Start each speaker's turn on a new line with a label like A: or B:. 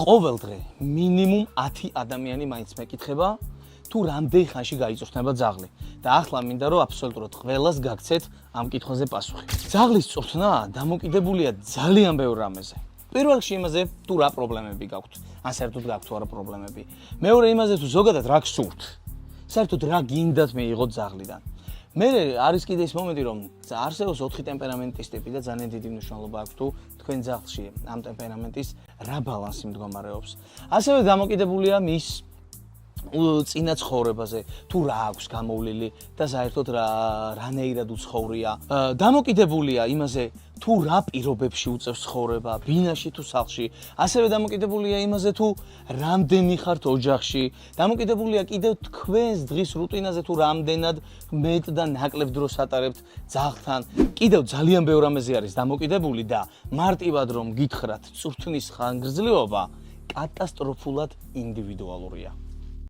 A: ყოველ დღე მინიმუმ 10 ადამიანი მაინც მეკითხება თუ რამდენი ხანში გაიწურთნება ძაღლი და ახლა მინდა რომ აბსოლუტურად ყველას გაგცეთ ამ კითხვაზე პასუხი. ძაღლის წვრთნა დამოკიდებულია ძალიან ბევრ რამეზე. პირველ რიგში იმაზე თუ რა პრობლემები გაქვთ, ან საერთოდ გაქვთ თუ არა პრობლემები. მეორე იმაზე თუ ზოგადად რა გსურთ. საერთოდ რა გინდათ მიიღოთ ძაღლიდან. მე არის კიდე ის მომენტი რომ არსებობს 4 ტემპერამენტის ტიპი და ძალიან დიდი მნიშვნელობა აქვს თუ თქვენ ძაღლში ამ ტემპერამენტის რა ბალანსი მდგომარეობს. ასევე დამოკიდებულია მის წინა ცხოვრებაზე, თუ რა აქვს გამოვლილი და საერთოდ რანაირად უცხოვრია. დამოკიდებულია იმაზე, თუ რა პირობებში უწევს ცხოვრება, ბინაში თუ სახლში. ასევე დამოკიდებულია იმაზე, თუ რამდენი ხართ ოჯახში. დამოკიდებულია კიდევ თქვენს დღის რუტინაზე, თუ რამდენად მეტ და ნაკლებ დროს ატარებთ ძაღლთან. კიდევ ძალიან ბევრ რამეზე არის დამოკიდებული და მარტივად რომ გითხრათ, წვრთნის ხანგრძლივობა კატასტროფულად ინდივიდუალურია.